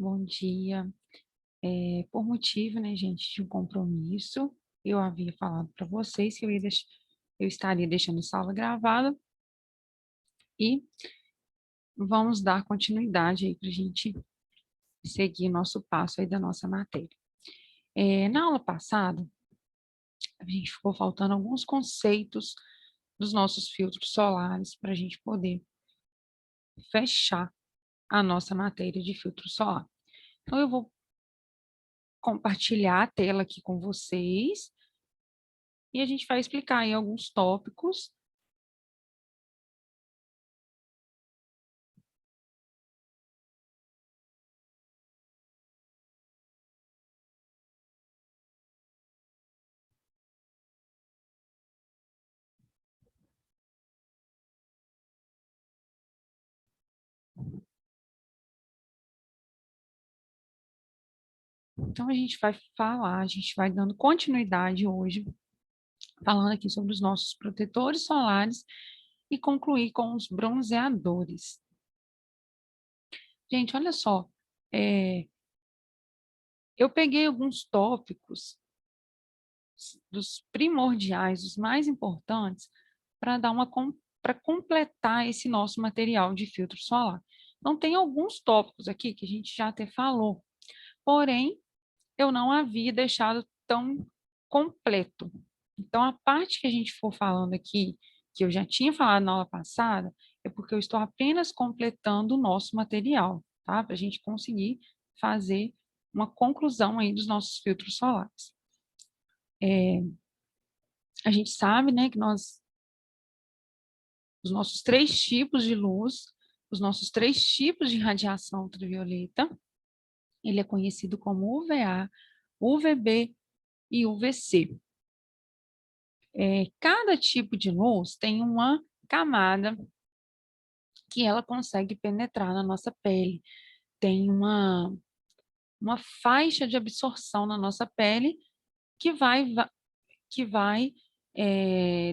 Bom dia. Por motivo, né, gente, de um compromisso, eu havia falado para vocês que eu estaria deixando essa aula gravada e vamos dar continuidade aí para a gente seguir nosso passo aí da nossa matéria. Na aula passada, a gente ficou faltando alguns conceitos dos nossos filtros solares para a gente poder fechar a nossa matéria de filtro solar. Então, eu vou compartilhar a tela aqui com vocês e a gente vai explicar aí alguns tópicos. Então, a gente vai dando continuidade hoje, falando aqui sobre os nossos protetores solares e concluir com os bronzeadores. Gente, olha só, é, eu peguei alguns tópicos dos primordiais, os mais importantes, para dar para completar esse nosso material de filtro solar. Então, tem alguns tópicos aqui que a gente já até falou, porém, eu não havia deixado tão completo. Então, a parte que a gente for falando aqui, que eu já tinha falado na aula passada, é porque eu estou apenas completando o nosso material, tá? Para a gente conseguir fazer uma conclusão aí dos nossos filtros solares. A gente sabe, né, que os nossos três tipos de luz, os nossos três tipos de radiação ultravioleta, ele é conhecido como UVA, UVB e UVC. Cada tipo de luz tem uma camada que ela consegue penetrar na nossa pele. Tem uma faixa de absorção na nossa pele que vai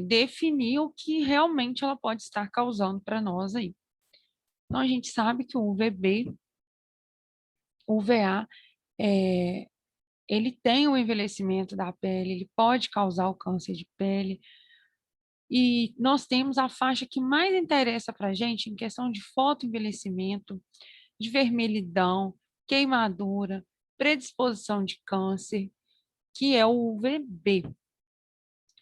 definir o que realmente ela pode estar causando para nós aí. Então, a gente sabe que o UVB, o UVA, é, ele tem o envelhecimento da pele, ele pode causar o câncer de pele. E nós temos a faixa que mais interessa para a gente em questão de fotoenvelhecimento, de vermelhidão, queimadura, predisposição de câncer, que é o UVB.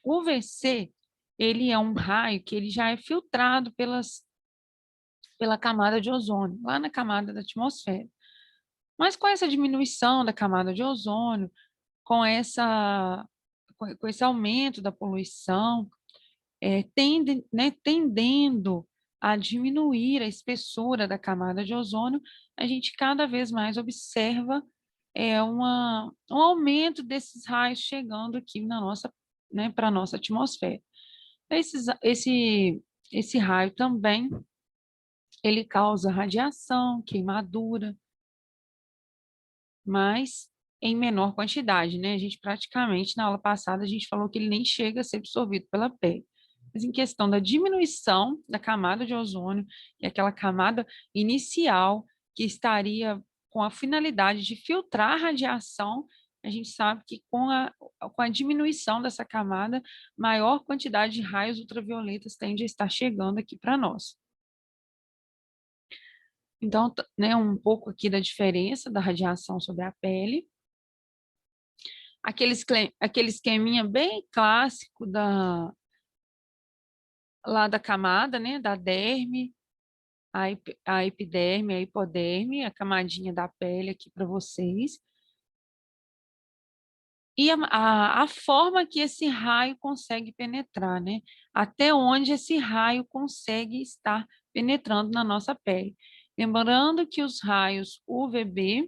O UVC, ele é um raio que ele já é filtrado pela camada de ozônio, lá na camada da atmosfera. Mas com essa diminuição da camada de ozônio, com com esse aumento da poluição, tendendo a diminuir a espessura da camada de ozônio, a gente cada vez mais observa um aumento desses raios chegando aqui na nossa, né, para a nossa atmosfera. Esse raio também, ele causa radiação, queimadura, mas em menor quantidade, né? A gente praticamente, na aula passada, a gente falou que ele nem chega a ser absorvido pela pele. Mas em questão da diminuição da camada de ozônio, que é aquela camada inicial que estaria com a finalidade de filtrar a radiação, a gente sabe que com a diminuição dessa camada, maior quantidade de raios ultravioletas tende a estar chegando aqui para nós. Então, né, um pouco aqui da diferença da radiação sobre a pele. Aquele esqueminha bem clássico lá da camada, né, da derme, a epiderme, a hipoderme, a camadinha da pele aqui para vocês. E a forma que esse raio consegue penetrar, né? Até onde esse raio consegue estar penetrando na nossa pele. Lembrando que os raios UVB,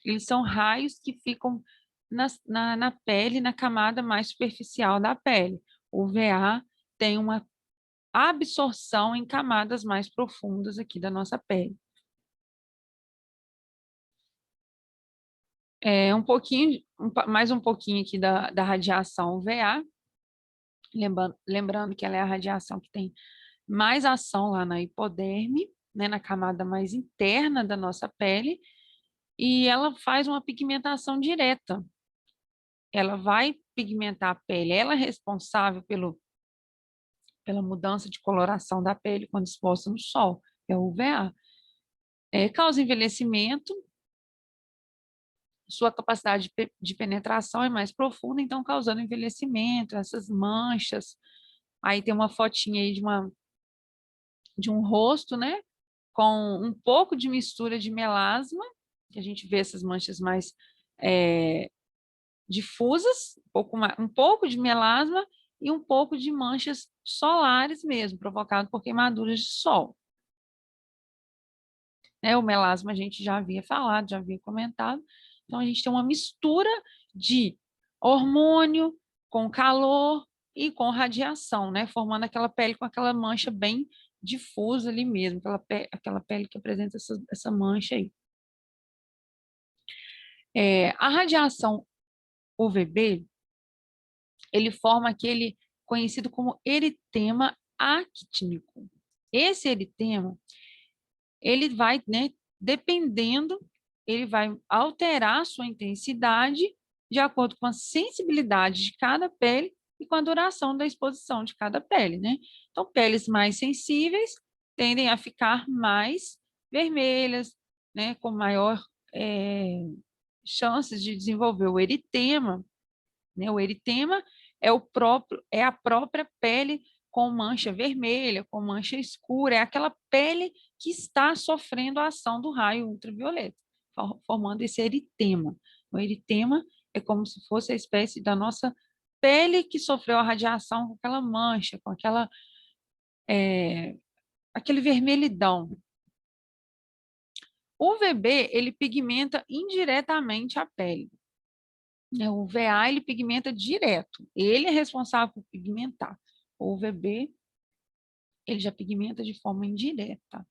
eles são raios que ficam na pele, na camada mais superficial da pele. O UVA tem uma absorção em camadas mais profundas aqui da nossa pele. Mais um pouquinho aqui da radiação UVA, lembrando que ela é a radiação que tem mais ação lá na hipoderme, né, na camada mais interna da nossa pele, e ela faz uma pigmentação direta. Ela vai pigmentar a pele, ela é responsável pela mudança de coloração da pele quando exposta no sol, é o UVA. Causa envelhecimento, sua capacidade de penetração é mais profunda, então causando envelhecimento, essas manchas. Aí tem uma fotinha aí de um rosto, né? Com um pouco de mistura de melasma, que a gente vê essas manchas mais é, difusas, um pouco de melasma e um pouco de manchas solares mesmo, provocado por queimaduras de sol. O melasma a gente já havia falado, já havia comentado. Então, a gente tem uma mistura de hormônio com calor e com radiação, né? Formando aquela pele com aquela mancha bem difusa ali mesmo, aquela pele que apresenta essa mancha aí. A radiação UVB, ele forma aquele conhecido como eritema actínico. Esse eritema, ele vai, né, dependendo, ele vai alterar a sua intensidade de acordo com a sensibilidade de cada pele e com a duração da exposição de cada pele, né? Então, peles mais sensíveis tendem a ficar mais vermelhas, né, com maior chances de desenvolver o eritema, né? O eritema é a própria pele com mancha vermelha, com mancha escura, é aquela pele que está sofrendo a ação do raio ultravioleta, formando esse eritema. O eritema é como se fosse a espécie da nossa pele que sofreu a radiação com aquela mancha, com aquele vermelhidão. O UVB, ele pigmenta indiretamente a pele. O UVA, ele pigmenta direto. Ele é responsável por pigmentar. O UVB, ele já pigmenta de forma indireta.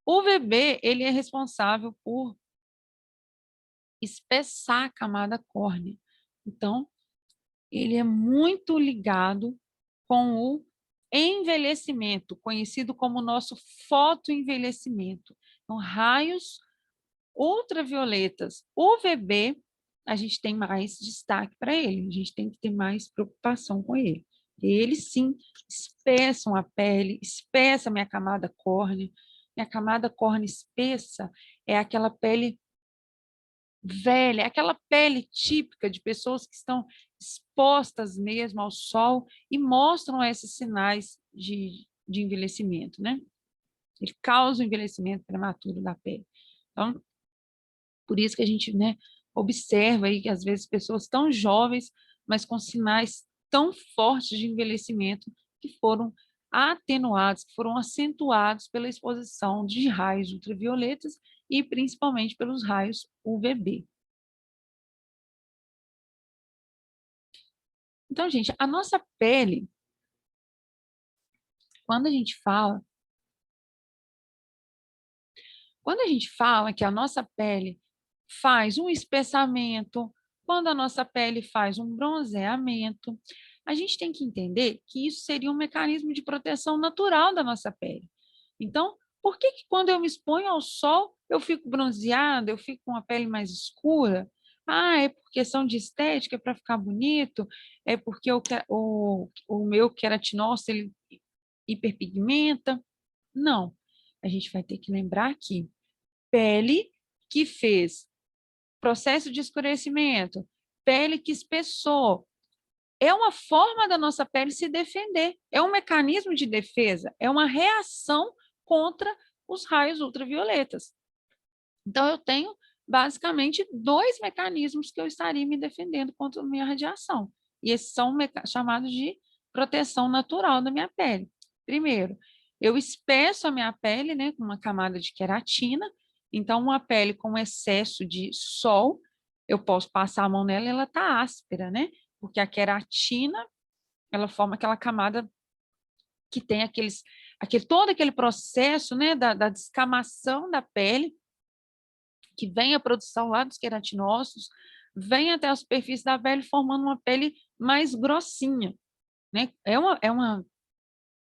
O UVB, ele é responsável por espessar a camada córnea. Então, ele é muito ligado com o envelhecimento, conhecido como nosso fotoenvelhecimento. Então, raios ultravioletas UVB, a gente tem mais destaque para ele, a gente tem que ter mais preocupação com ele. Eles, sim, espessam a pele, espessa a minha camada córnea. Minha camada córnea espessa é aquela pele velha, é aquela pele típica de pessoas que estão expostas mesmo ao sol e mostram esses sinais de envelhecimento, né? Ele causa o envelhecimento prematuro da pele. Então, por isso que a gente, né, observa aí que às vezes pessoas tão jovens, mas com sinais tão fortes de envelhecimento que foram atenuados, que foram acentuados pela exposição de raios ultravioletas e principalmente pelos raios UVB. Então, gente, a nossa pele, quando a gente fala, quando a gente fala que a nossa pele faz um espessamento, quando a nossa pele faz um bronzeamento, a gente tem que entender que isso seria um mecanismo de proteção natural da nossa pele. Então, por que que quando eu me exponho ao sol, eu fico bronzeada, eu fico com a pele mais escura? Ah, é por questão de estética, é para ficar bonito, é porque o meu queratinócito ele hiperpigmenta? Não. A gente vai ter que lembrar que pele que fez processo de escurecimento, pele que espessou, é uma forma da nossa pele se defender, é um mecanismo de defesa, é uma reação contra os raios ultravioletas. Então, eu tenho basicamente dois mecanismos que eu estaria me defendendo contra a minha radiação. E esses são chamados de proteção natural da minha pele. Primeiro, eu espesso a minha pele, né, com uma camada de queratina. Então, uma pele com excesso de sol, eu posso passar a mão nela e ela está áspera, né? Porque a queratina, ela forma aquela camada que tem todo aquele processo, né, da descamação da pele, que vem a produção lá dos queratinócitos, vem até a superfície da pele, formando uma pele mais grossinha, né?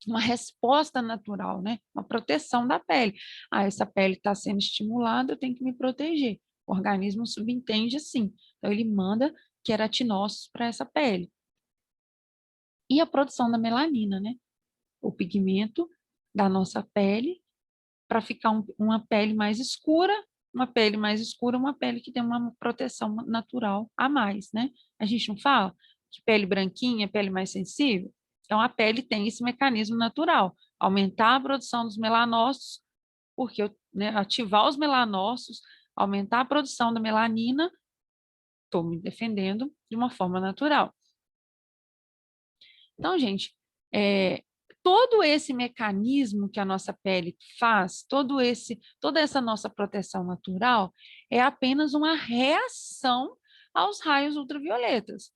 uma resposta natural, né? Uma proteção da pele. Ah, essa pele está sendo estimulada, eu tenho que me proteger. O organismo subentende assim. Então, ele manda queratinócitos para essa pele. E a produção da melanina, né? O pigmento da nossa pele para ficar uma pele mais escura, uma pele que tem uma proteção natural a mais, né? A gente não fala que pele branquinha é pele mais sensível? Então, a pele tem esse mecanismo natural, aumentar a produção dos melanócitos, porque né, ativar os melanócitos, aumentar a produção da melanina, estou me defendendo de uma forma natural. Então, gente, é, todo esse mecanismo que a nossa pele faz, toda essa nossa proteção natural, é apenas uma reação aos raios ultravioletas.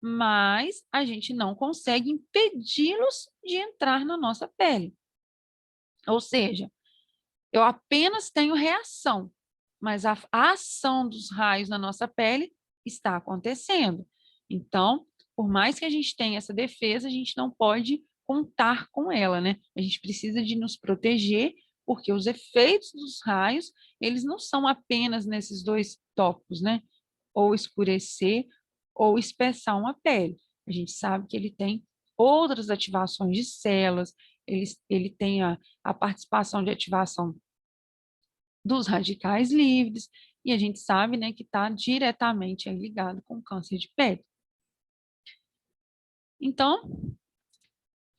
Mas a gente não consegue impedi-los de entrar na nossa pele. Ou seja, eu apenas tenho reação, mas a ação dos raios na nossa pele está acontecendo. Então, por mais que a gente tenha essa defesa, a gente não pode contar com ela, né? A gente precisa de nos proteger, porque os efeitos dos raios, eles não são apenas nesses dois tópicos, né? Ou escurecer ou espessar uma pele. A gente sabe que ele tem outras ativações de células, ele tem a participação de ativação dos radicais livres, e a gente sabe, né, que está diretamente aí ligado com o câncer de pele. Então,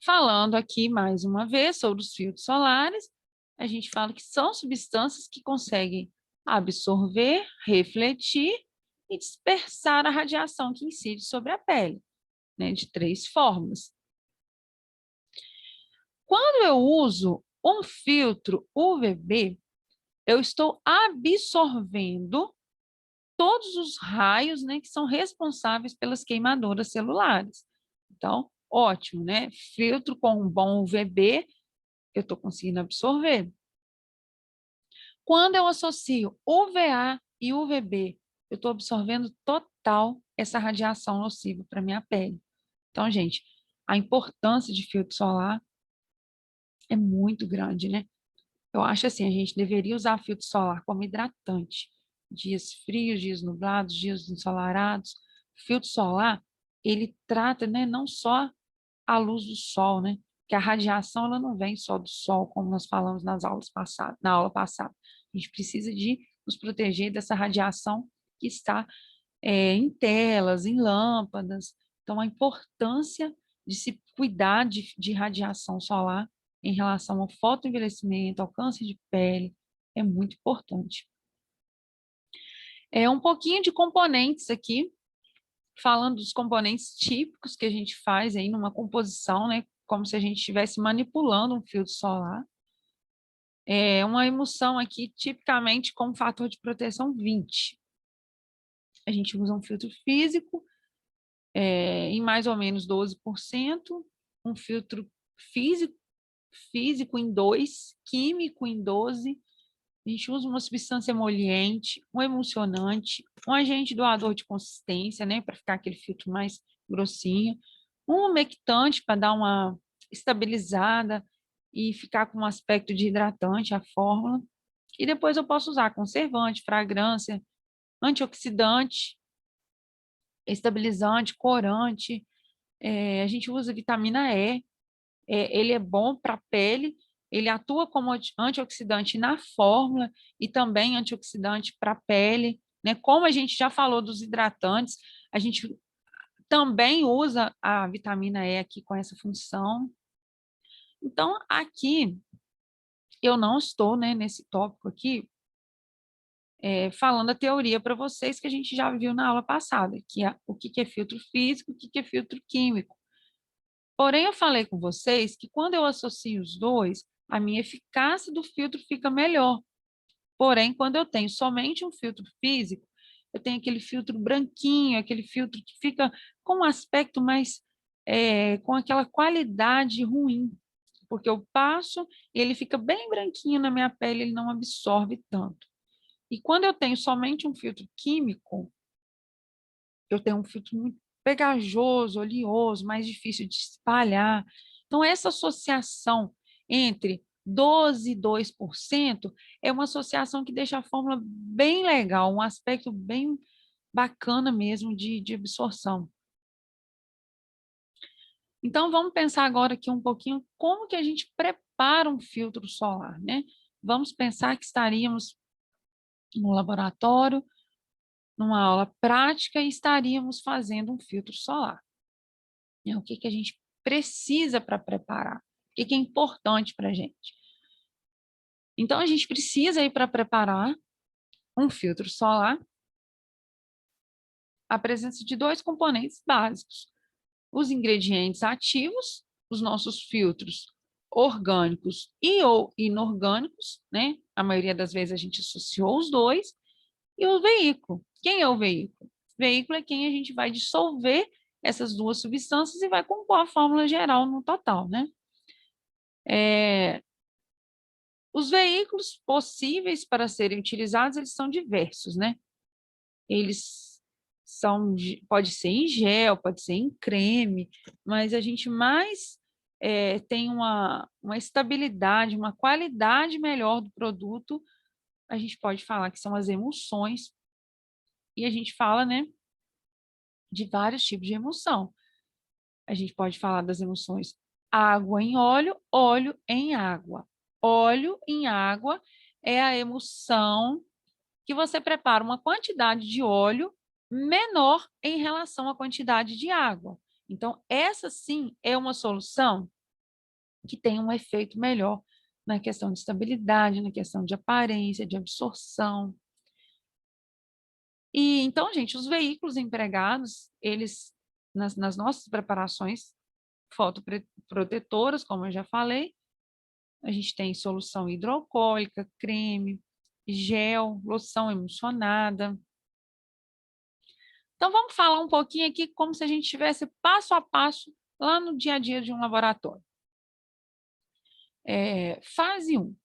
falando aqui mais uma vez sobre os filtros solares, a gente fala que são substâncias que conseguem absorver, refletir e dispersar a radiação que incide sobre a pele, né, de três formas. Quando eu uso um filtro UVB, eu estou absorvendo todos os raios, né, que são responsáveis pelas queimaduras celulares. Então, ótimo, né? Filtro com um bom UVB, eu estou conseguindo absorver. Quando eu associo UVA e UVB, eu estou absorvendo total essa radiação nociva para minha pele. Então, gente, a importância de filtro solar é muito grande, né? Eu acho assim, a gente deveria usar filtro solar como hidratante. Dias frios, dias nublados, dias ensolarados. Filtro solar, ele trata, né, não só a luz do sol, né? Que a radiação ela não vem só do sol, como nós falamos na aula passada. A gente precisa de nos proteger dessa radiação que está em telas, em lâmpadas. Então, a importância de se cuidar de radiação solar em relação ao fotoenvelhecimento, ao câncer de pele, é muito importante. É um pouquinho de componentes aqui, falando dos componentes típicos que a gente faz aí numa composição, né? Como se a gente estivesse manipulando um filtro solar. É uma emulsão aqui, tipicamente com fator de proteção 20. A gente usa um filtro físico em mais ou menos 12%, um filtro físico em 2, químico em 12. A gente usa uma substância emoliente, um emulsionante, um agente doador de consistência, né, para ficar aquele filtro mais grossinho, um umectante para dar uma estabilizada e ficar com um aspecto de hidratante a fórmula. E depois eu posso usar conservante, fragrância, antioxidante, estabilizante, corante. A gente usa vitamina E, ele é bom para a pele, ele atua como antioxidante na fórmula e também antioxidante para a pele, né? Como a gente já falou dos hidratantes, a gente também usa a vitamina E aqui com essa função. Então, aqui, eu não estou, né, nesse tópico aqui, falando a teoria para vocês que a gente já viu na aula passada, que é o que é filtro físico, o que é filtro químico. Porém, eu falei com vocês que quando eu associo os dois, a minha eficácia do filtro fica melhor. Porém, quando eu tenho somente um filtro físico, eu tenho aquele filtro branquinho, aquele filtro que fica com um aspecto mais, com aquela qualidade ruim, porque eu passo e ele fica bem branquinho na minha pele, ele não absorve tanto. E quando eu tenho somente um filtro químico, eu tenho um filtro muito pegajoso, oleoso, mais difícil de espalhar. Então, essa associação entre 12 e 2% é uma associação que deixa a fórmula bem legal, um aspecto bem bacana mesmo de absorção. Então, vamos pensar agora aqui um pouquinho como que a gente prepara um filtro solar, né? Vamos pensar que estaríamos no laboratório, numa aula prática, e estaríamos fazendo um filtro solar. O que que a gente precisa para preparar? O que que é importante para a gente? Então, a gente precisa ir para preparar um filtro solar a presença de dois componentes básicos: os ingredientes ativos, os nossos filtros orgânicos e ou inorgânicos, né? A maioria das vezes a gente associou os dois, e o veículo. Quem é o veículo? O veículo é quem a gente vai dissolver essas duas substâncias e vai compor a fórmula geral no total, né? Os veículos possíveis para serem utilizados, eles são diversos, né? Eles pode ser em gel, pode ser em creme, mas a gente mais tem uma estabilidade, uma qualidade melhor do produto, a gente pode falar que são as emulsões, e a gente fala, né, de vários tipos de emulsão. A gente pode falar das emulsões água em óleo, óleo em água. Óleo em água é a emulsão que você prepara uma quantidade de óleo menor em relação à quantidade de água. Então, essa sim é uma solução que tem um efeito melhor na questão de estabilidade, na questão de aparência, de absorção. E então, gente, os veículos empregados, eles nas nossas preparações fotoprotetoras, como eu já falei, a gente tem solução hidroalcoólica, creme, gel, loção emulsionada. Então, vamos falar um pouquinho aqui como se a gente estivesse passo a passo lá no dia a dia de um laboratório. Fase 1.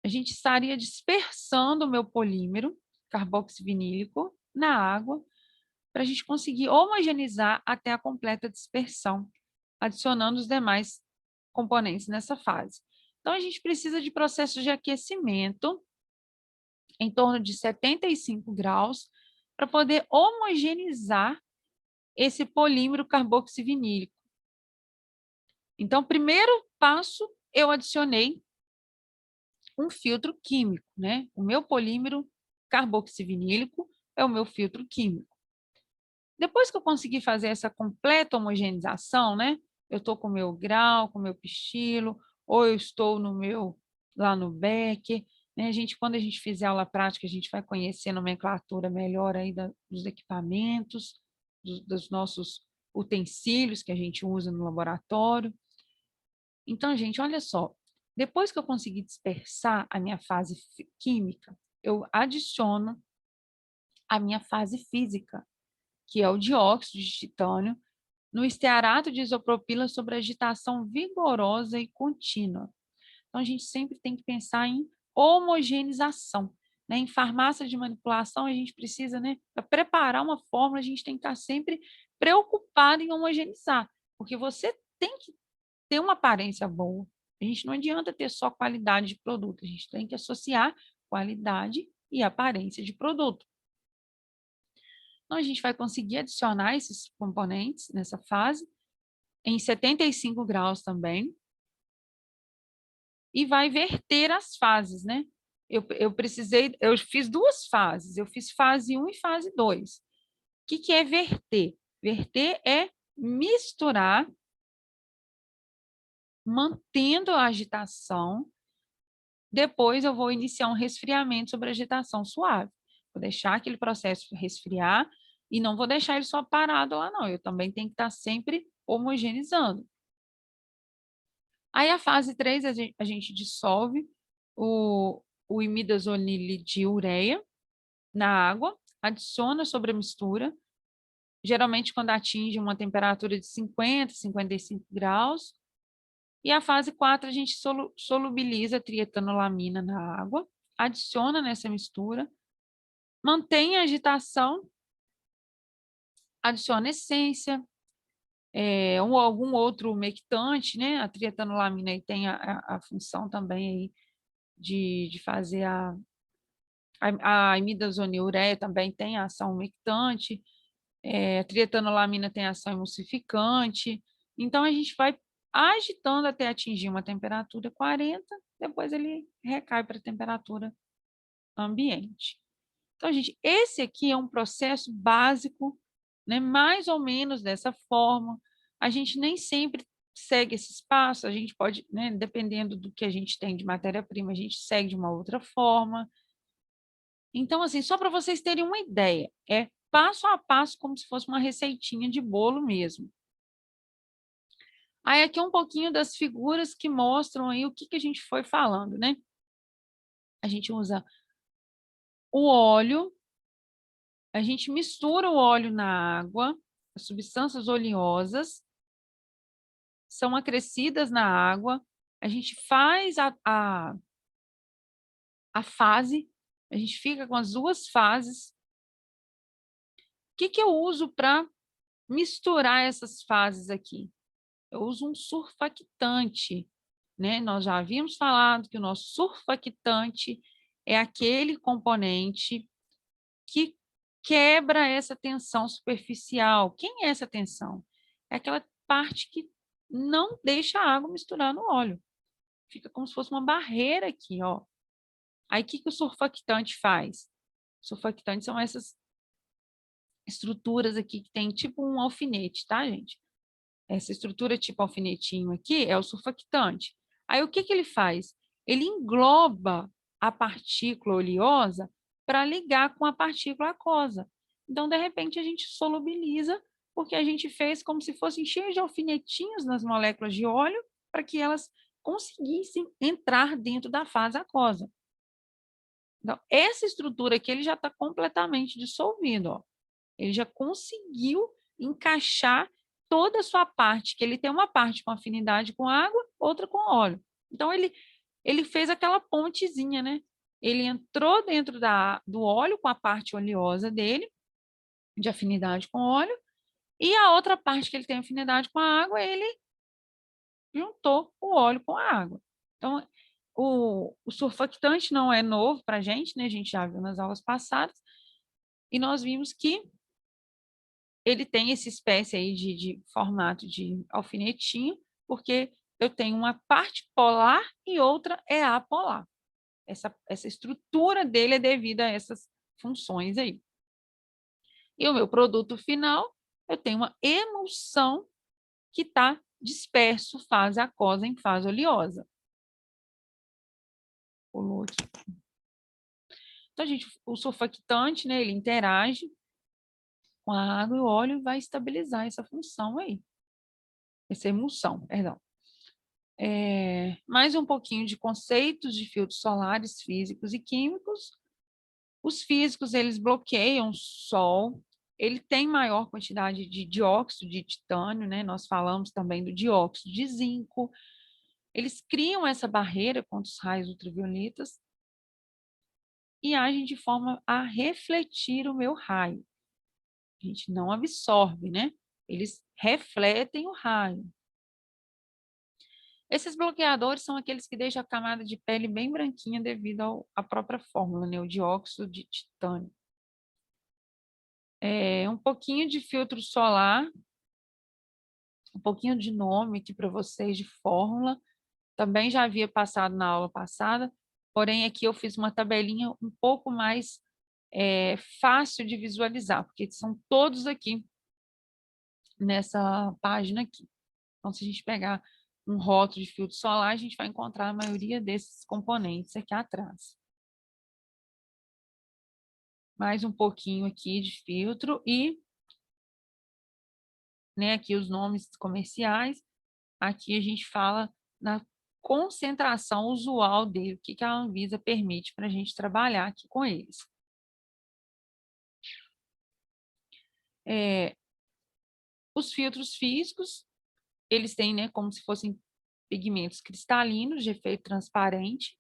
A gente estaria dispersando o meu polímero carboxivinílico na água para a gente conseguir homogeneizar até a completa dispersão, adicionando os demais componentes nessa fase. Então, a gente precisa de processos de aquecimento em torno de 75 graus para poder homogeneizar esse polímero carboxivinílico. Então, primeiro passo, eu adicionei um filtro químico, né? O meu polímero carboxivinílico é o meu filtro químico. Depois que eu consegui fazer essa completa homogeneização, né? Eu estou com o meu grau, com o meu pistilo, ou eu estou lá no Becker, né? Quando a gente fizer aula prática, a gente vai conhecer a nomenclatura melhor aí dos equipamentos, dos nossos utensílios que a gente usa no laboratório. Então, gente, olha só, depois que eu consegui dispersar a minha fase química, eu adiciono a minha fase física, que é o dióxido de titânio, no estearato de isopropila sobre agitação vigorosa e contínua. Então, a gente sempre tem que pensar em homogeneização. Né? Em farmácia de manipulação, a gente precisa, né, para preparar uma fórmula, a gente tem que estar sempre preocupado em homogeneizar, porque você tem que ter uma aparência boa. A gente não adianta ter só qualidade de produto, a gente tem que associar qualidade e aparência de produto. Então, a gente vai conseguir adicionar esses componentes nessa fase, em 75 graus também, e vai verter as fases, né? Eu fiz duas fases, eu fiz fase 1 e fase 2. O que é verter? Verter é misturar, mantendo a agitação. Depois eu vou iniciar um resfriamento sobre agitação suave. Vou deixar aquele processo resfriar e não vou deixar ele só parado lá, não. Eu também tenho que estar sempre homogeneizando. Aí a fase 3, a gente dissolve o imidazolil de ureia na água, adiciona sobre a mistura, geralmente quando atinge uma temperatura de 50, 55 graus. E a fase 4, a gente solubiliza a trietanolamina na água, adiciona nessa mistura, mantém a agitação, adiciona essência, algum outro umectante, né? A trietanolamina aí tem a função também aí de fazer a imidazoniureia também tem ação umectante, a trietanolamina tem ação emulsificante. Então, a gente vai agitando até atingir uma temperatura 40, depois ele recai para a temperatura ambiente. Então, gente, esse aqui é um processo básico, né? Mais ou menos dessa forma. A gente nem sempre segue esses passos, a gente pode, né, dependendo do que a gente tem de matéria-prima, a gente segue de uma outra forma. Então, assim, só para vocês terem uma ideia, é passo a passo, como se fosse uma receitinha de bolo mesmo. Aí aqui um pouquinho das figuras que mostram aí o que a gente foi falando, né? A gente usa o óleo, a gente mistura o óleo na água, as substâncias oleosas são acrescidas na água, a gente faz a fase, a gente fica com as duas fases. O que eu uso para misturar essas fases aqui? Eu uso um surfactante, né? Nós já havíamos falado que o nosso surfactante é aquele componente que quebra essa tensão superficial. Quem é essa tensão? É aquela parte que não deixa a água misturar no óleo. Fica como se fosse uma barreira aqui, ó. Aí, o que o surfactante faz? Surfactantes são essas estruturas aqui que tem tipo um alfinete, tá, gente? Essa estrutura tipo alfinetinho aqui é o surfactante. Aí, o que ele faz? Ele engloba a partícula oleosa para ligar com a partícula aquosa. Então, de repente, a gente solubiliza, porque a gente fez como se fossem cheios de alfinetinhos nas moléculas de óleo para que elas conseguissem entrar dentro da fase aquosa. Então, essa estrutura aqui ele já está completamente dissolvido. Ó. Ele já conseguiu encaixar toda a sua parte, que ele tem uma parte com afinidade com água, outra com óleo. Então, ele fez aquela pontezinha, né? Ele entrou dentro do óleo com a parte oleosa dele, de afinidade com óleo, e a outra parte que ele tem afinidade com a água, ele juntou o óleo com a água. Então, o surfactante não é novo para a gente, né? A gente já viu nas aulas passadas, e nós vimos que ele tem essa espécie aí de formato de alfinetinho, porque eu tenho uma parte polar e outra é apolar. Essa estrutura dele é devido a essas funções aí. E o meu produto final, eu tenho uma emulsão que está disperso fase aquosa em fase oleosa. Então, gente, o surfactante, né, ele interage com a água e o óleo e vai estabilizar essa função aí, essa emulsão, perdão. Mais um pouquinho de conceitos de filtros solares físicos e químicos. Os físicos, eles bloqueiam o sol, ele tem maior quantidade de dióxido de titânio, né? Nós falamos também do dióxido de zinco. Eles criam essa barreira contra os raios ultravioletas e agem de forma a refletir o meu raio. A gente não absorve, né? Eles refletem o raio. Esses bloqueadores são aqueles que deixam a camada de pele bem branquinha devido à própria fórmula, né? O dióxido de titânio. Um pouquinho de filtro solar, um pouquinho de nome aqui para vocês de fórmula. Também já havia passado na aula passada, porém aqui eu fiz uma tabelinha um pouco mais fácil de visualizar, porque são todos aqui nessa página aqui. Então, se a gente pegar um rótulo de filtro solar, a gente vai encontrar a maioria desses componentes aqui atrás. Mais um pouquinho aqui de filtro e, né, aqui os nomes comerciais. Aqui a gente fala na concentração usual dele, o que a Anvisa permite para a gente trabalhar aqui com eles. Os filtros físicos, eles têm, né, como se fossem pigmentos cristalinos de efeito transparente.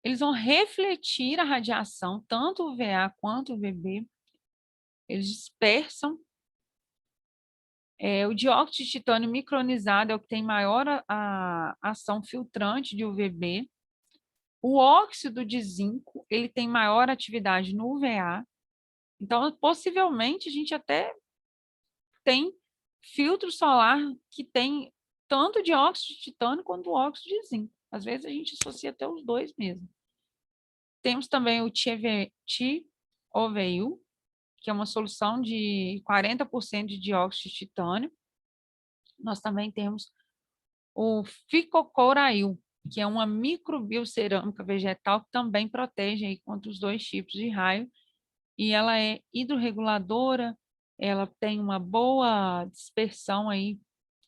Eles vão refletir a radiação, tanto o VA quanto o VB. Eles dispersam O dióxido de titânio micronizado é o que tem maior a ação filtrante de UVB. O óxido de zinco, ele tem maior atividade no UVA. Então, possivelmente, a gente até tem filtro solar que tem tanto dióxido de titânio quanto o óxido de zinco. Às vezes, a gente associa até os dois mesmo. Temos também o TiOVU, que é uma solução de 40% de dióxido de titânio. Nós também temos o ficocorail, que é uma microbiocerâmica vegetal que também protege aí contra os dois tipos de raio, e ela é hidrorreguladora, ela tem uma boa dispersão aí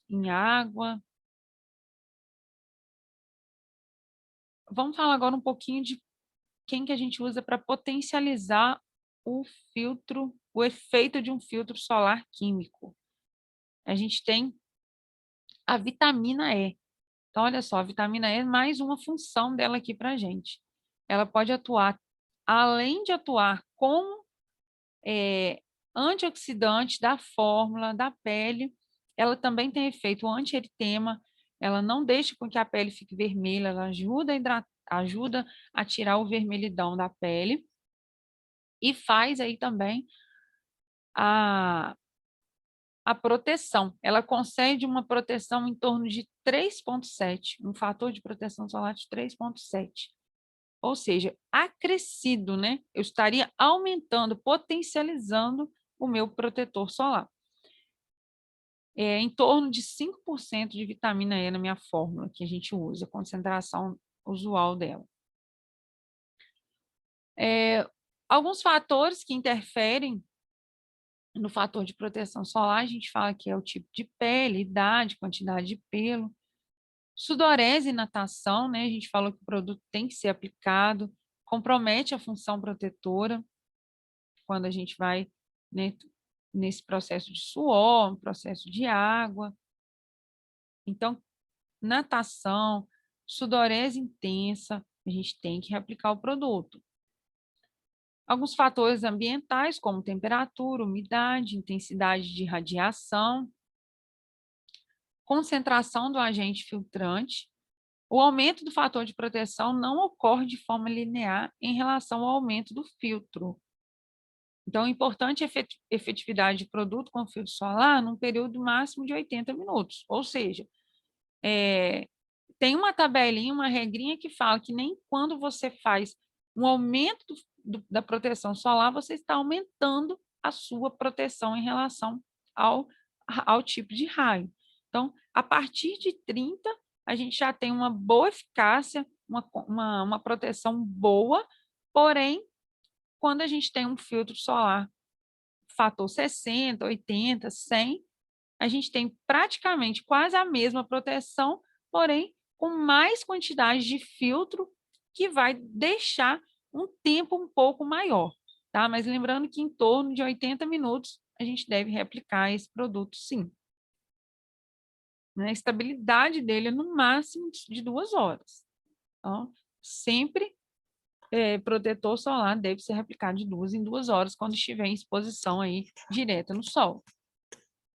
em água. Vamos falar agora um pouquinho de quem que a gente usa para potencializar o filtro, o efeito de um filtro solar químico. A gente tem a vitamina E. Então, olha só, a vitamina E é mais uma função dela aqui para a gente. Ela pode atuar, além de atuar como antioxidante da fórmula, da pele, ela também tem efeito anti-eritema, ela não deixa com que a pele fique vermelha, ela ajuda a tirar o vermelhidão da pele e faz aí também a a proteção. Ela concede uma proteção em torno de 3,7, um fator de proteção solar de 3,7. Ou seja, acrescido, né? Eu estaria aumentando, potencializando o meu protetor solar. Em torno de 5% de vitamina E na minha fórmula que a gente usa, a concentração usual dela. Alguns fatores que interferem no fator de proteção solar, a gente fala que é o tipo de pele, idade, quantidade de pelo. Sudorese e natação, né? A gente falou que o produto tem que ser aplicado, compromete a função protetora quando a gente vai, né, nesse processo de suor, processo de água. Então, natação, sudorese intensa, a gente tem que reaplicar o produto. Alguns fatores ambientais, como temperatura, umidade, intensidade de radiação, concentração do agente filtrante. O aumento do fator de proteção não ocorre de forma linear em relação ao aumento do filtro. Então, é importante a efetividade de produto com filtro solar num período máximo de 80 minutos. Ou seja, tem uma tabelinha, uma regrinha que fala que nem quando você faz um aumento da proteção solar, você está aumentando a sua proteção em relação ao tipo de raio. Então, a partir de 30, a gente já tem uma boa eficácia, uma proteção boa, porém, quando a gente tem um filtro solar fator 60, 80, 100, a gente tem praticamente quase a mesma proteção, porém com mais quantidade de filtro que vai deixar um tempo um pouco maior, tá? Mas lembrando que em torno de 80 minutos a gente deve reaplicar esse produto, sim. A estabilidade dele é no máximo de 2 horas. Então, sempre protetor solar deve ser aplicado de 2 em 2 horas quando estiver em exposição aí direta no sol.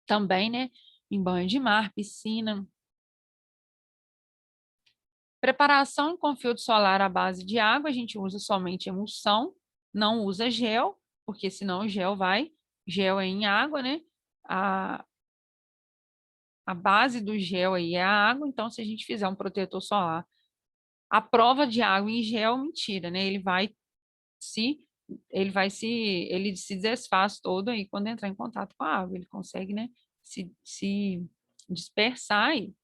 Também, né, em banho de mar, piscina. Preparação com filtro solar à base de água, a gente usa somente emulsão, não usa gel, porque senão o gel é em água, né? A base do gel aí é a água, então se a gente fizer um protetor solar, a prova de água em gel, mentira, né? Se, ele se desfaz todo aí quando entrar em contato com a água, ele consegue, né, se dispersar aí.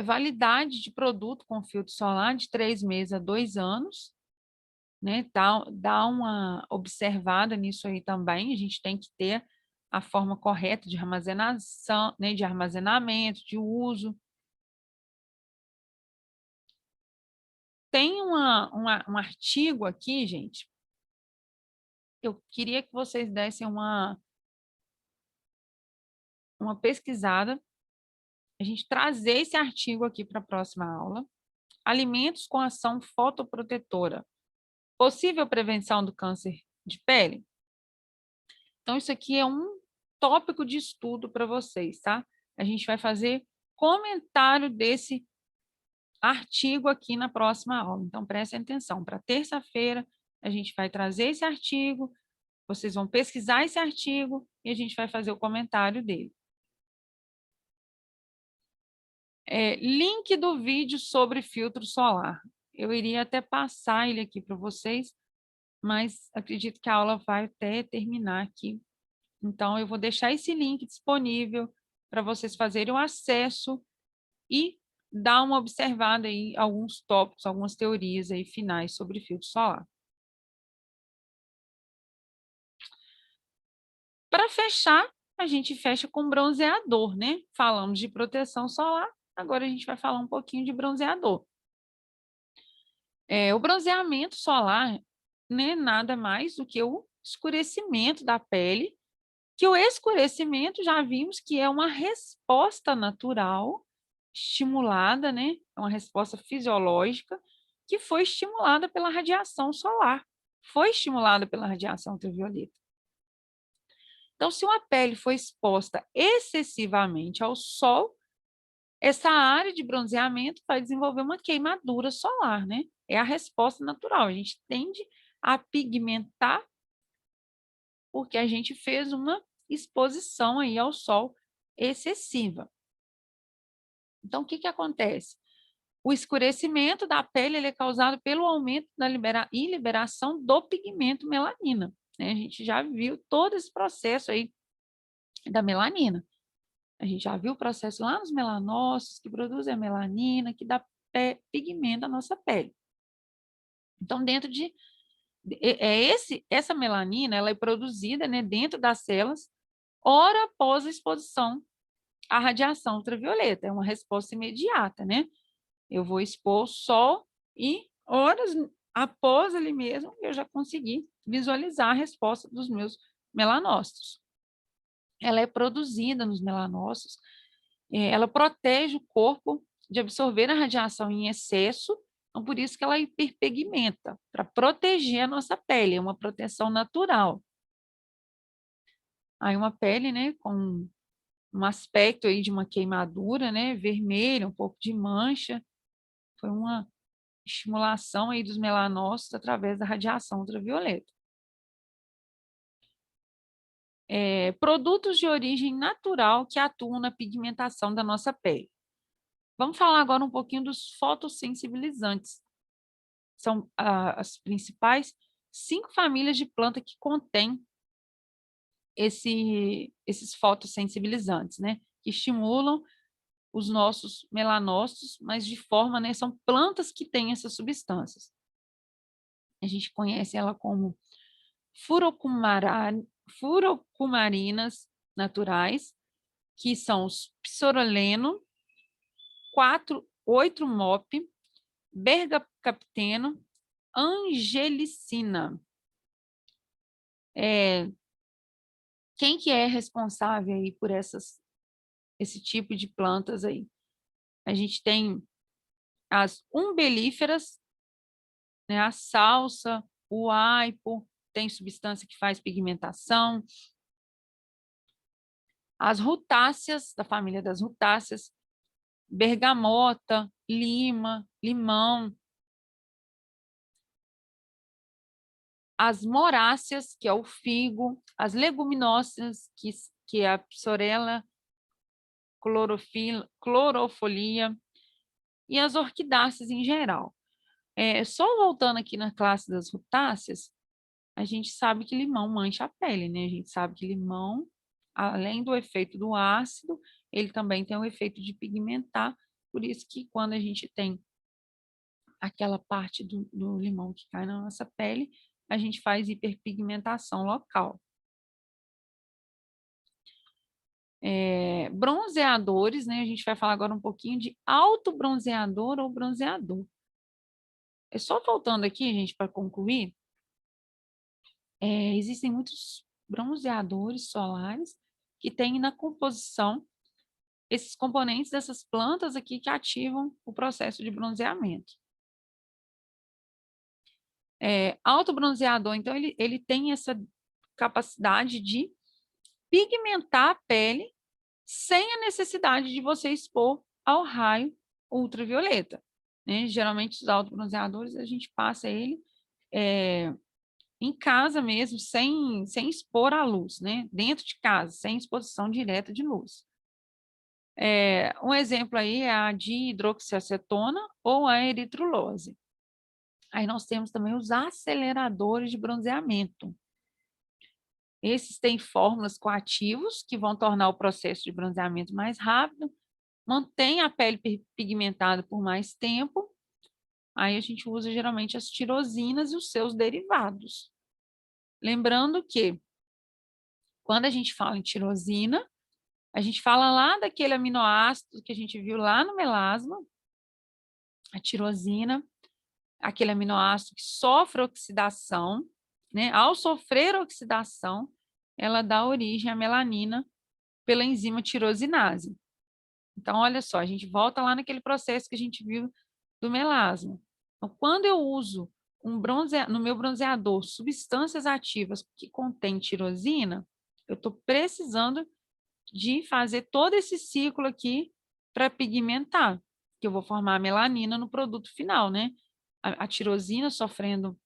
Validade de produto com filtro solar de 3 meses a 2 anos, né? Dá uma observada nisso aí também, a gente tem que ter a forma correta de armazenação, né, de armazenamento, de uso. Tem um artigo aqui, gente, eu queria que vocês dessem uma pesquisada, a gente trazer esse artigo aqui para a próxima aula. Alimentos com ação fotoprotetora. Possível prevenção do câncer de pele? Então, isso aqui é tópico de estudo para vocês, tá? A gente vai fazer comentário desse artigo aqui na próxima aula. Então, prestem atenção. Para terça-feira, a gente vai trazer esse artigo, vocês vão pesquisar esse artigo e a gente vai fazer o comentário dele. Link do vídeo sobre filtro solar. Eu iria até passar ele aqui para vocês, mas acredito que a aula vai até terminar aqui. Então, eu vou deixar esse link disponível para vocês fazerem o acesso e dar uma observada aí, alguns tópicos, algumas teorias aí finais sobre filtro solar. Para fechar, a gente fecha com bronzeador, né? Falamos de proteção solar, agora a gente vai falar um pouquinho de bronzeador. O bronzeamento solar não é nada mais do que o escurecimento da pele, que o escurecimento já vimos que é uma resposta natural estimulada, né? É uma resposta fisiológica que foi estimulada pela radiação solar, foi estimulada pela radiação ultravioleta. Então, se uma pele foi exposta excessivamente ao sol, essa área de bronzeamento vai desenvolver uma queimadura solar, né? É a resposta natural. A gente tende a pigmentar porque a gente fez uma exposição aí ao sol excessiva. Então, o que que acontece? O escurecimento da pele ele é causado pelo aumento da liberação do pigmento melanina, né? A gente já viu todo esse processo aí da melanina. A gente já viu o processo lá nos melanócitos que produzem a melanina, que dá pigmento à nossa pele. Então, essa melanina, ela é produzida, né, dentro das células, hora após a exposição à radiação ultravioleta. É uma resposta imediata, né? Eu vou expor o sol e horas após ali mesmo eu já consegui visualizar a resposta dos meus melanócitos. Ela é produzida nos melanócitos, ela protege o corpo de absorver a radiação em excesso, então por isso que ela hiperpigmenta, para proteger a nossa pele, é uma proteção natural. Aí uma pele, né, com um aspecto aí de uma queimadura, né, vermelha, um pouco de mancha, foi uma estimulação aí dos melanócitos através da radiação ultravioleta. Produtos de origem natural que atuam na pigmentação da nossa pele. Vamos falar agora um pouquinho dos fotossensibilizantes. São as principais 5 famílias de planta que contêm esses fotossensibilizantes, né? Que estimulam os nossos melanócitos, mas de forma, né? São plantas que têm essas substâncias. A gente conhece ela como furocumarinas naturais, que são os psoroleno, 8-mop, bergapteno, angelicina. Quem que é responsável aí por esse tipo de plantas aí? A gente tem as umbelíferas, né, a salsa, o aipo, tem substância que faz pigmentação. As rutáceas, da família das rutáceas, bergamota, lima, limão. As moráceas, que é o figo, as leguminosas, que é a psorela, clorofolia, e as orquidáceas em geral. Só voltando aqui na classe das rutáceas, a gente sabe que limão mancha a pele, né? A gente sabe que limão, além do efeito do ácido, ele também tem o efeito de pigmentar, por isso que quando a gente tem aquela parte do limão que cai na nossa pele, a gente faz hiperpigmentação local. Bronzeadores, né? A gente vai falar agora um pouquinho de autobronzeador ou bronzeador. Só voltando aqui, gente, para concluir, existem muitos bronzeadores solares que têm na composição esses componentes dessas plantas aqui que ativam o processo de bronzeamento. Autobronzeador, então, ele tem essa capacidade de pigmentar a pele sem a necessidade de você expor ao raio ultravioleta, né? Geralmente, os autobronzeadores, a gente passa ele em casa mesmo, sem expor à luz, né? Dentro de casa, sem exposição direta de luz. Um exemplo aí é a dihidroxiacetona ou a eritrulose. Aí nós temos também os aceleradores de bronzeamento. Esses têm fórmulas coativos que vão tornar o processo de bronzeamento mais rápido, mantém a pele pigmentada por mais tempo. Aí a gente usa geralmente as tirosinas e os seus derivados. Lembrando que quando a gente fala em tirosina, a gente fala lá daquele aminoácido que a gente viu lá no melasma, a tirosina, aquele aminoácido que sofre oxidação, né? Ao sofrer oxidação, ela dá origem à melanina pela enzima tirosinase. Então, olha só, a gente volta lá naquele processo que a gente viu do melasma. Então, quando eu uso no meu bronzeador substâncias ativas que contêm tirosina, eu estou precisando de fazer todo esse ciclo aqui para pigmentar, que eu vou formar a melanina no produto final, né? A tirosina sofrendo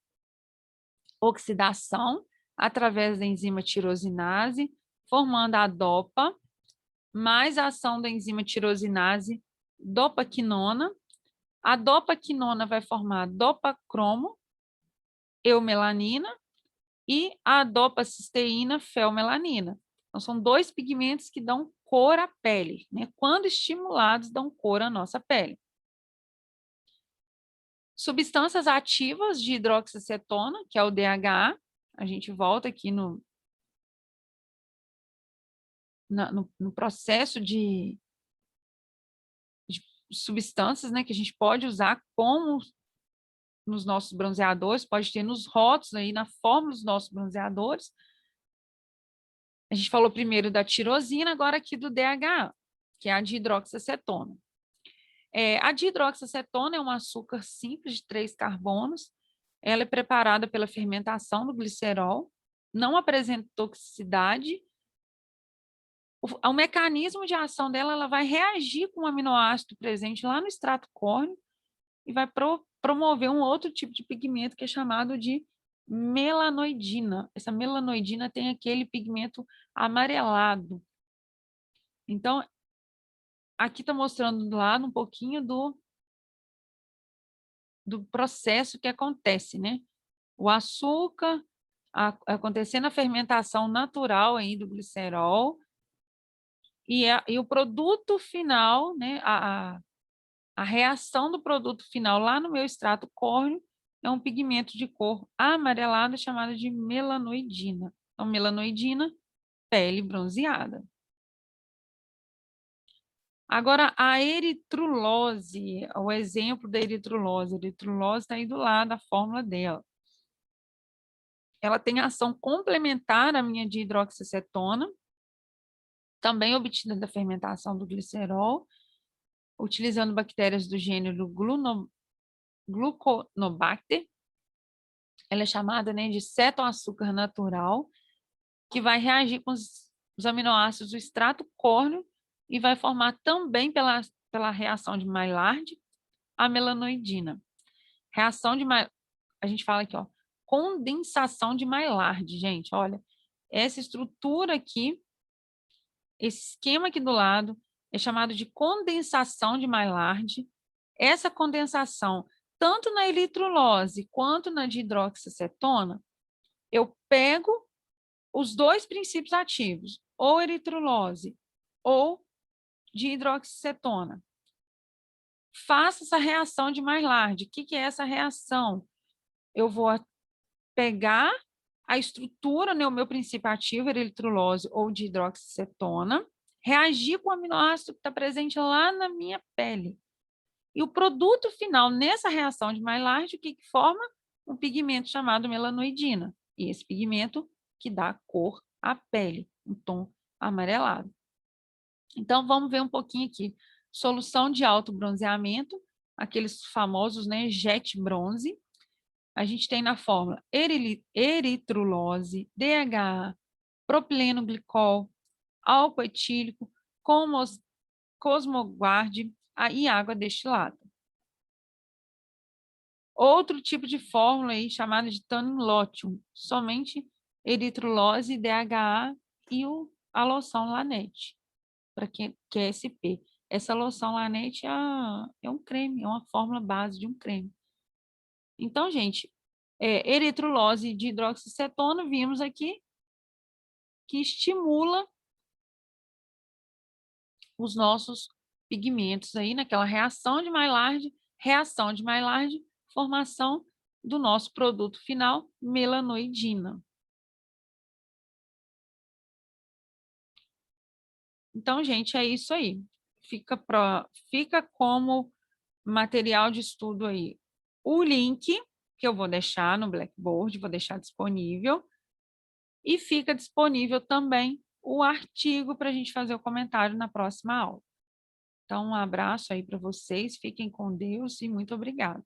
oxidação através da enzima tirosinase, formando a DOPA, mais a ação da enzima tirosinase dopaquinona. A dopaquinona vai formar dopacromo, eumelanina, e a dopacisteína, felmelanina. Então, são dois pigmentos que dão cor à pele, né? Quando estimulados, dão cor à nossa pele. Substâncias ativas de hidroxiacetona, que é o DHA, a gente volta aqui no processo de substâncias, né, que a gente pode usar como nos nossos bronzeadores, pode ter nos rótulos aí, na fórmula dos nossos bronzeadores. A gente falou primeiro da tirosina, agora aqui do DHA, que é a dihidroxiacetona. A dihidroxiacetona é um açúcar simples de 3 carbonos. Ela é preparada pela fermentação do glicerol, não apresenta toxicidade. O mecanismo de ação dela, ela vai reagir com o aminoácido presente lá no extrato córneo e vai promover um outro tipo de pigmento que é chamado de melanoidina. Essa melanoidina tem aquele pigmento amarelado. Então, aqui está mostrando do lado um pouquinho do processo que acontece, né? O açúcar acontecendo a fermentação natural aí do glicerol e o produto final, né? A reação do produto final lá no meu extrato córneo é um pigmento de cor amarelada chamado de melanoidina. Então, melanoidina, pele bronzeada. Agora, a eritrulose, o exemplo da eritrulose. A eritrulose está aí do lado, a fórmula dela. Ela tem ação complementar à minha dihidroxiacetona, também obtida da fermentação do glicerol, utilizando bactérias do gênero Gluconobacter. Ela é chamada, né, de cetoaçúcar natural, que vai reagir com os aminoácidos do extrato córneo e vai formar também pela reação de Maillard a melanoidina. Reação de a gente fala aqui, ó, condensação de Maillard, gente, olha, essa estrutura aqui, esse esquema aqui do lado é chamado de condensação de Maillard. Essa condensação, tanto na eritrulose quanto na dihidroxiacetona, eu pego os dois princípios ativos, ou eritrulose ou dihidroxiacetona. Faça essa reação de Maillard. O que é essa reação? Eu vou pegar a estrutura, né, o meu princípio ativo, eritrulose ou dihidroxiacetona, reagir com o aminoácido que está presente lá na minha pele. E o produto final nessa reação de Maillard, o que forma? Um pigmento chamado melanoidina. E esse pigmento que dá cor à pele, um tom amarelado. Então, vamos ver um pouquinho aqui. Solução de alto bronzeamento, aqueles famosos, né, jet bronze. A gente tem na fórmula eritrulose, DHA, propileno glicol, álcool etílico, Cosmoguard e água destilada. Outro tipo de fórmula aí chamada de Tanilótium, somente eritrulose, DHA e a loção Lanete, para quem quer SP. Essa loção Lanete é um creme, é uma fórmula base de um creme. Então, gente, eritrulose de hidroxicetona, vimos aqui, que estimula os nossos pigmentos aí naquela reação de Maillard, formação do nosso produto final, melanoidina. Então, gente, é isso aí. Fica como material de estudo aí o link que eu vou deixar no Blackboard, vou deixar disponível. E fica disponível também o artigo para a gente fazer o comentário na próxima aula. Então, um abraço aí para vocês, fiquem com Deus e muito obrigada.